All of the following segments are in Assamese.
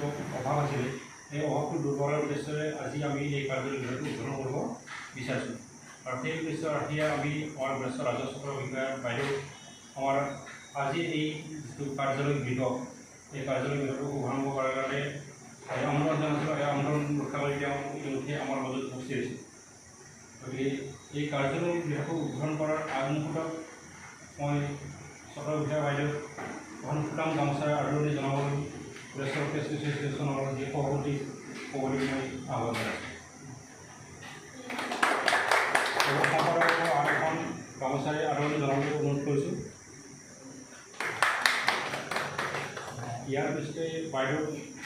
অভাৱ আছিলে এই অভাৱটো দূৰ কৰাৰ উদ্দেশ্যৰে আজি আমি এই কাৰ্যালয় বিভাগটো উদ্বোধন কৰিব বিচাৰিছোঁ আৰু সেই উদ্দেশ্য ৰাখি আমি আমাৰ গুৰেশ্বৰ ৰাজহ চক্ৰৰ বিষয়া বাইদেউ আমাৰ আজি এই যিটো কাৰ্যালয় বিভাগ এই কাৰ্যালয় বিভাগটো শুভাৰম্ভ কৰাৰ কাৰণে আমন্ত্ৰণ জনাইছোঁ এই আমন্ত্ৰণ ৰক্ষা কৰি তেওঁ ইতিমধ্যে আমাৰ মাজত উপস্থিত হৈছে গতিকে এই কাৰ্যালয় বিভাগটো উদ্বোধন কৰাৰ আগমুহূৰ্তত মই চক্ৰৰ বিষয়া বাইদেউ এখন ফুটাম গামোচাৰ আদৰণি জনাবলৈ গুৰেশ্বৰ প্ৰেছ এছ'চিয়েশ্যনৰ যি সভাপতি ক'বলৈ মই আহ্বান জনাইছোঁ আৰু এখন গামোচাৰে আদৰণি জনাবলৈ অনুৰোধ কৰিছোঁ ইয়াৰ পিছতে বাইদেউ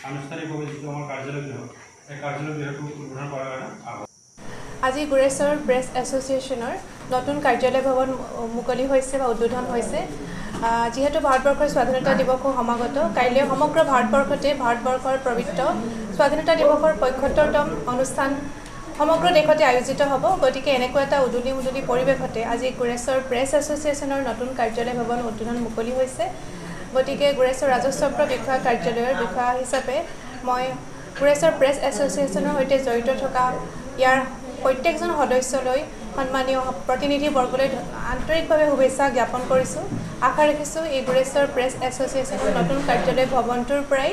আনুষ্ঠানিকভাৱে যিটো আমাৰ কাৰ্যালয় বিভাগ এই কাৰ্যালয় বিভাগটো উদ্বোধন কৰাৰ কাৰণে আহ্বান আজি গুৰেশ্বৰ প্ৰেছ এছ'চিয়েশ্যনৰ নতুন কাৰ্যালয় ভৱন মুকলি হৈছে বা উদ্বোধন হৈছে যিহেতু ভাৰতবৰ্ষৰ স্বাধীনতা দিৱসো সমাগত কাইলৈ সমগ্ৰ ভাৰতবৰ্ষতে ভাৰতবৰ্ষৰ পবিত্ৰ স্বাধীনতা দিৱসৰ ৭৫তম অনুষ্ঠান সমগ্ৰ দেশতে আয়োজিত হ'ব গতিকে এনেকুৱা এটা উদুলি পৰিৱেশতে আজি গুৰেশ্বৰ প্ৰেছ এছ'চিয়েশ্যনৰ নতুন কাৰ্যালয় ভৱন উদ্বোধন মুকলি হৈছে গতিকে গুৰেশ্বৰ ৰাজহ চক্ৰ বিষয়া কাৰ্যালয়ৰ বিষয়া হিচাপে মই গুৰেশ্বৰ প্ৰেছ এছ'চিয়েশ্যনৰ সৈতে জড়িত থকা ইয়াৰ প্ৰত্যেকজন সদস্যলৈ সন্মানীয় প্ৰতিনিধিবৰ্গলৈ আন্তৰিকভাৱে শুভেচ্ছা জ্ঞাপন কৰিছোঁ আশা ৰাখিছোঁ এই গুৰেশ্বৰ প্ৰেছ এছ'চিয়েশ্যনৰ নতুন কাৰ্যালয় ভৱনটোৰ পৰাই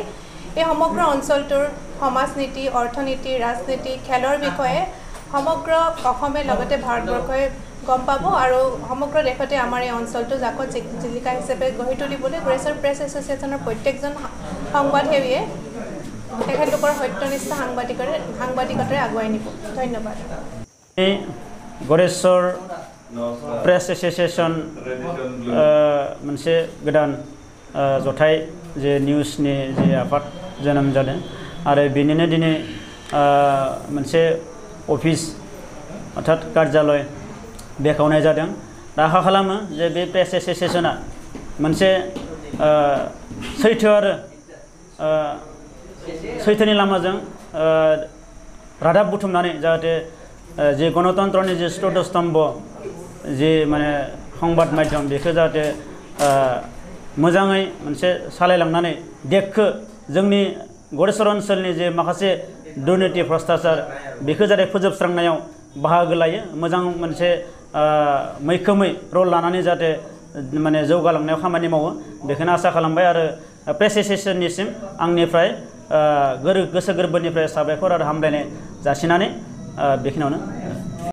এই সমগ্ৰ অঞ্চলটোৰ সমাজ নীতি অৰ্থনীতি ৰাজনীতি খেলৰ বিষয়ে সমগ্ৰ অসমে লগতে ভাৰতবৰ্ষই গম পাব আৰু সমগ্ৰ দেশতে আমাৰ এই অঞ্চলটো জাকত জিলিকা হিচাপে গঢ়ি তুলিবলৈ গুৰেশ্বৰ প্ৰেছ এছ'চিয়েশ্যনৰ প্ৰত্যেকজন সংবাদসেৱীয়ে তেখেতলোকৰ সত্যনিষ্ঠ সাংবাদিকতাৰে আগুৱাই নিব ধন্যবাদ गुरेश्वर प्रेस एसोसिएशन मोनसे गोदान जथाय जे निउसनि जे आफाद जोनोम जादों आरो बेनिनो दिनै मोनसे अफिस अर्थात कार्यालय बेखेवनाय जादों दा आखा खालामो जे बे प्रेस एसोसिएशना मोनसे सैथो आरो सैथोनि लामाजों रादाब बुथुमनानै जाहाथे जे गणतन्त्रनि जे स्तम्भ जे माने संबाद माध्यम बेखौ जाहाथे मोजाङै मोनसे सालायलांनानै देशखौ जोंनि गुरेश्वर ओनसोलनि जे माखासे दुर्नीति भ्रष्टाचार बेखौ जाहाथे फोजोबस्रांनायाव बाहागो लायो मोजां मोनसे मैखोमै रल लानानै जाहाथे माने जौगालांनायाव खामानि मावो बेखौनो आसा खालामबाय आरो प्रेस एसोसिएशननिसिम आंनिफ्राय गोसो गोरबोनिफ्राय साबायखर आरो हामलायनाय जासिनानै बेखिनियावनो